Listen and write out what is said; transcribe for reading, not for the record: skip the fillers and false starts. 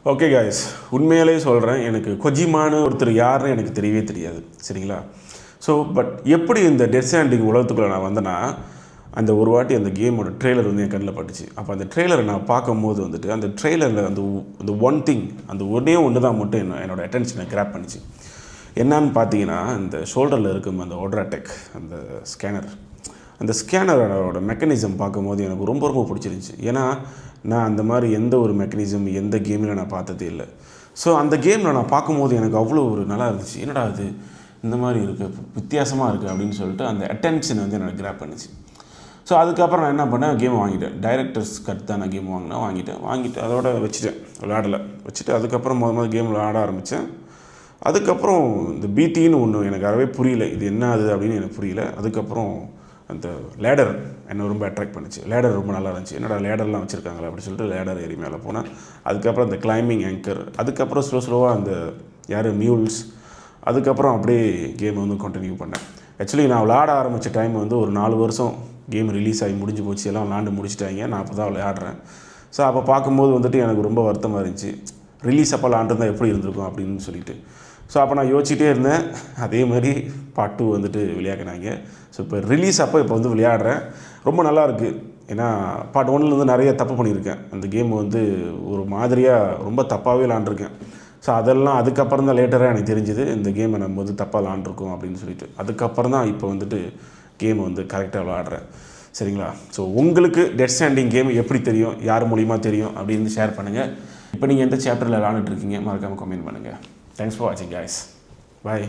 Okay guys, உண்மையிலே சொல்கிறேன், எனக்கு கொஜிமான்னு ஒருத்தர் யாருன்னு எனக்கு தெரியவே தெரியாது. சரிங்களா? ஸோ பட் எப்படி இந்த டெத் ஸ்ட்ராண்டிங் உலகத்துக்குள்ளே நான் வந்தேன்னா, அந்த ஒரு வாட்டி அந்த கேமோட ட்ரெய்லர் வந்து என் கண்ணில் பட்டுச்சு. அப்போ அந்த ட்ரெய்லரை நான் பார்க்கும்போது வந்துட்டு அந்த ட்ரெய்லரில் அந்த ஒன் திங், அந்த ஒன்று தான் மட்டும் என்னோடய அட்டென்ஷனை கிராப் பண்ணிச்சு. என்னான்னு பார்த்தீங்கன்னா, இந்த ஷோல்டரில் இருக்கும் அந்த ஓட்ராடெக் அந்த ஸ்கேனர், அந்த ஸ்கேனரோட மெக்கானிசம் பார்க்கும்போது எனக்கு ரொம்ப ரொம்ப பிடிச்சிருந்துச்சி. ஏன்னா நான் அந்த மாதிரி எந்த ஒரு மெக்கானிசம் எந்த கேமில் நான் பார்த்ததே இல்லை. ஸோ அந்த கேமில் நான் பார்க்கும்போது எனக்கு அவ்வளோ ஒரு நல்லா இருந்துச்சு. என்னடா அது இந்த மாதிரி இருக்குது, வித்தியாசமாக இருக்குது அப்படின்னு சொல்லிட்டு அந்த அட்டென்ஷன் வந்து எனக்கு கிராப் பண்ணிச்சு. ஸோ அதுக்கப்புறம் நான் என்ன பண்ணேன், கேம் வாங்கிட்டேன். டைரக்டர்ஸ் கட் தான் நான் கேம் வாங்கிட்டு அதோட விளையாடலை வச்சுட்டு அதுக்கப்புறம் முதல் கேம் விளையாட ஆரம்பித்தேன். அதுக்கப்புறம் இந்த பிடின்னு ஒன்று எனக்கு அறவே புரியல, இது என்ன அது அப்படின்னு எனக்கு புரியல. அதுக்கப்புறம் அந்த லேடர் என்னை ரொம்ப அட்ராக்ட் பண்ணிச்சு. லேடர் ரொம்ப நல்லா இருந்துச்சு. என்னடா லேடர்லாம் வச்சுருக்காங்களே அப்படின்னு சொல்லிட்டு லேடர் ஏறி மேலே போனேன். அதுக்கப்புறம் அந்த கிளைம்பிங் ஆங்கர், அதுக்கப்புறம் ஸ்லோவாக அந்த மியூல்ஸ், அதுக்கப்புறம் அப்படியே கேம் வந்து கண்டினியூ பண்ணேன். ஆக்சுவலி நான் விளையாட ஆரம்பித்த டைம் வந்து ஒரு 4 வருஷம் கேம் ரிலீஸ் ஆகி முடிஞ்சு போச்சு, எல்லாம் விளாண்டு முடிச்சிட்டாங்க. நான் அப்போ தான் விளையாடுறேன். ஸோ அப்போ பார்க்கும்போது வந்துட்டு எனக்கு ரொம்ப வருத்தமாக இருந்துச்சு, ரிலீஸ் அப்போ விளாண்டுருந்தால் எப்படி இருந்திருக்கும் அப்படின்னு சொல்லிட்டு. ஸோ அப்போ நான் யோசிச்சிட்டே இருந்தேன். அதே மாதிரி பார்ட் 2 வந்துட்டு விளையாடினாங்க. ஸோ இப்போ ரிலீஸ் அப்போ இப்போ வந்து விளையாடுறேன். ரொம்ப நல்லாயிருக்கு. ஏன்னா பார்ட் 1 வந்து நிறைய தப்பு பண்ணியிருக்கேன். அந்த கேம் வந்து ஒரு மாதிரியாக ரொம்ப தப்பாகவே விளாண்டுருக்கேன். ஸோ அதெல்லாம் அதுக்கப்புறம் தான் லேட்டராக எனக்கு தெரிஞ்சுது, இந்த கேமை நம்ம வந்து தப்பாக விளாண்டுருக்கோம் அப்படின்னு சொல்லிட்டு. அதுக்கப்புறம் தான் இப்போ வந்துட்டு கேமை வந்து கரெக்டாக விளாடுறேன். சரிங்களா? ஸோ உங்களுக்கு டெத் ஸ்ட்ராண்டிங் கேம் எப்படி தெரியும், யார் மூலிமா தெரியும் அப்படின்னு ஷேர் பண்ணுங்கள். இப்போ நீங்கள் எந்த சாப்டரில் விளாண்டுட்டு இருக்கீங்க மறக்காமல் கமெண்ட் பண்ணுங்கள். Thanks for watching, guys. Bye.